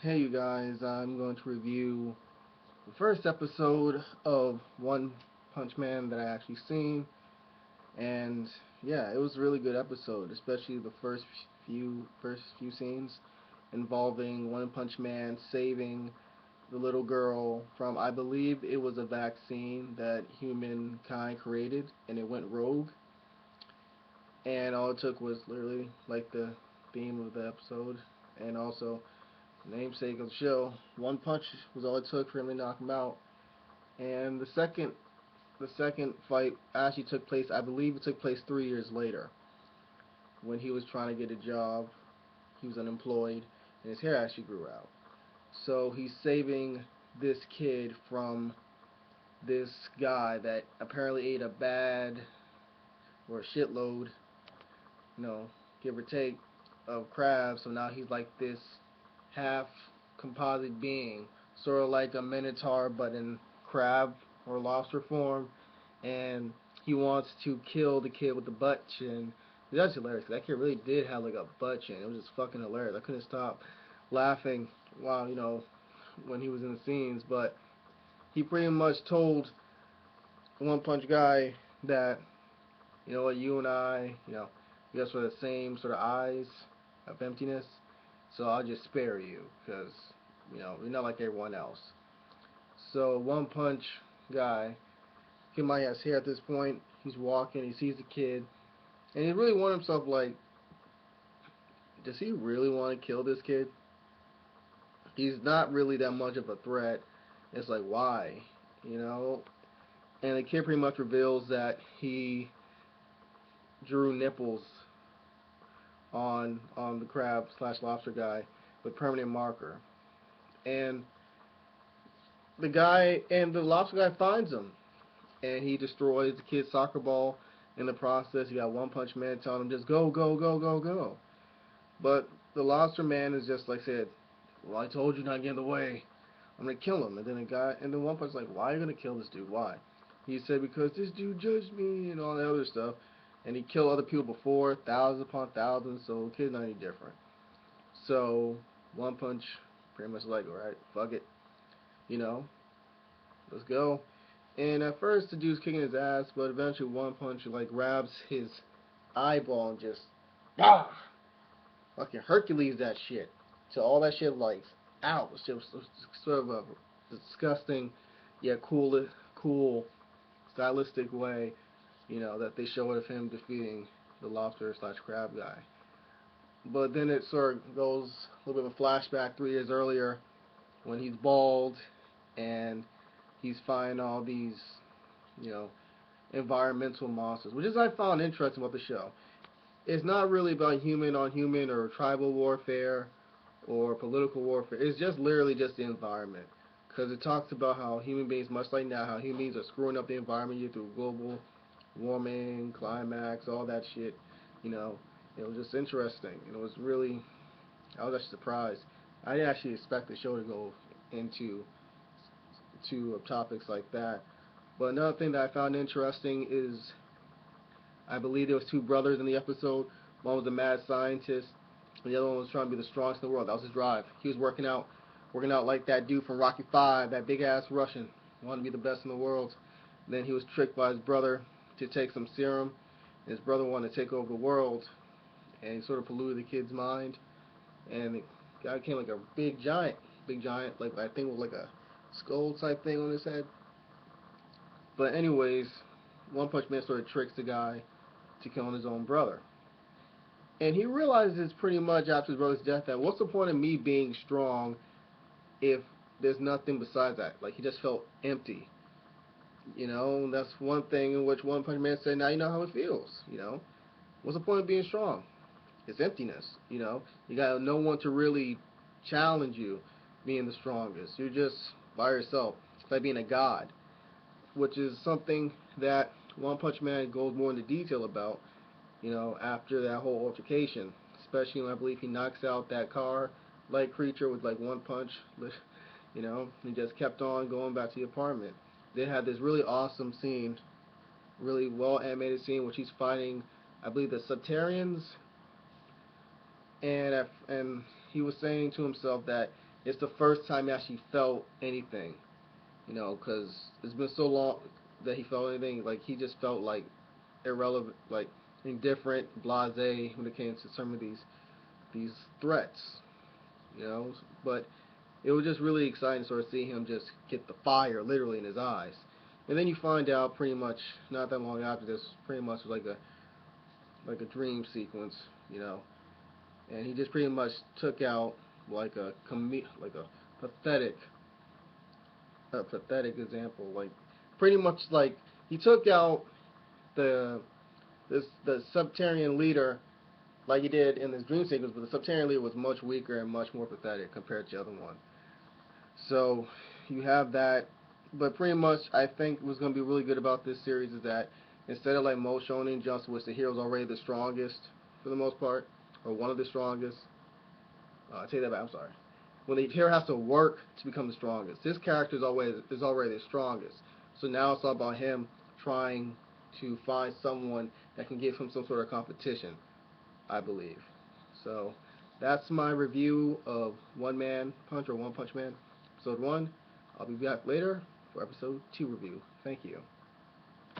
Hey you guys, I'm going to review the first episode of One Punch Man that I actually seen, and yeah, it was a really good episode, especially the first few scenes involving One Punch Man saving the little girl from, I believe it was a vaccine that humankind created and it went rogue, and all it took was literally like the theme of the episode, and also namesake of the show. One punch was all it took for him to knock him out. And the second fight actually took place. I believe it took place 3 years later when he was trying to get a job. He was unemployed, and his hair actually grew out. So he's saving this kid from this guy that apparently ate a bad or a shitload, give or take, of crabs. So now he's like this half composite being, sort of like a minotaur but in crab or lobster form, and he wants to kill the kid with the butt chin. That's hilarious. 'Cause that kid really did have like a butt chin. It was just fucking hilarious. I couldn't stop laughing while when he was in the scenes. But he pretty much told the One Punch guy that you know what, you and I, we have sort of the same sort of eyes of emptiness. So I'll just spare you because you're not like everyone else. So One Punch guy, he might have hair at this point. He's walking, he sees the kid, and he really wonders himself like, does he really want to kill this kid? He's not really that much of a threat. It's like why, you know? And the kid pretty much reveals that he drew nipples on the crab slash lobster guy with permanent marker, and the lobster guy finds him and he destroys the kid's soccer ball. In the process, you got One Punch Man telling him just go, go, go, go, go. But the Lobster Man is just like said, well, I told you not to get in the way. I'm gonna kill him. And then One Punch is like, why are you gonna kill this dude? Why? He said because this dude judged me and all that other stuff. And he killed other people before, thousands upon thousands. So the kid's not any different. So One Punch pretty much like, all right, fuck it, you know, let's go. And at first, the dude's kicking his ass, but eventually, One Punch like grabs his eyeball and just ah, fucking Hercules that shit. So all that shit like, ow, it's just sort of a disgusting, yet cool stylistic way, that they show it of him defeating the lobster slash crab guy. But then it sort of goes a little bit of a flashback 3 years earlier when he's bald and he's fighting all these, you know, environmental monsters, which is I found interesting about the show. It's not really about human on human or tribal warfare or political warfare. It's just literally just the environment. Because it talks about how human beings, much like now, how human beings are screwing up the environment through global warming, climax, all that shit. You know, it was just interesting. And it was really, I was actually surprised. I didn't actually expect the show to go into topics like that. But another thing that I found interesting is I believe there was two brothers in the episode. One was a mad scientist, and the other one was trying to be the strongest in the world. That was his drive. He was working out like that dude from Rocky Five, that big ass Russian. He wanted to be the best in the world. And then he was tricked by his brother to take some serum. And his brother wanted to take over the world, and he sort of polluted the kid's mind. And the guy became like a big giant, like I think it was like a skull type thing on his head. But anyways, One Punch Man sort of tricks the guy to killing his own brother. And he realizes pretty much after his brother's death that what's the point of me being strong if there's nothing besides that? Like he just felt empty. That's one thing in which One Punch Man said, now you know how it feels, What's the point of being strong? It's emptiness, You got no one to really challenge you being the strongest. You're just by yourself. It's like being a god, which is something that One Punch Man goes more into detail about, after that whole altercation. Especially when I believe he knocks out that car-like creature with like one punch. He just kept on going back to the apartment. They had this really awesome scene, really well animated scene, which he's fighting, I believe, the Satarians, and he was saying to himself that it's the first time he actually felt anything. Because it's been so long that he felt anything. Like he just felt like irrelevant, like indifferent, blasé when it came to some of these threats. You know, but it was just really exciting to sort of see him just get the fire literally in his eyes. And then you find out pretty much not that long after this, pretty much like a dream sequence, you know. And he just pretty much took out like a pathetic pathetic example. Like pretty much like he took out the the Subterranean leader like he did in this dream sequence, but the Subterranean leader was much weaker and much more pathetic compared to the other one. So you have that, but pretty much I think what's going to be really good about this series is that instead of like most shonen jumps, which the hero's already the strongest for the most part, or one of the strongest. I take that back. I'm sorry. When the hero has to work to become the strongest, this character is already the strongest. So now it's all about him trying to find someone that can give him some sort of competition, I believe. So that's my review of One Man Punch or One Punch Man, episode 1. I'll be back later for episode 2 review. Thank you.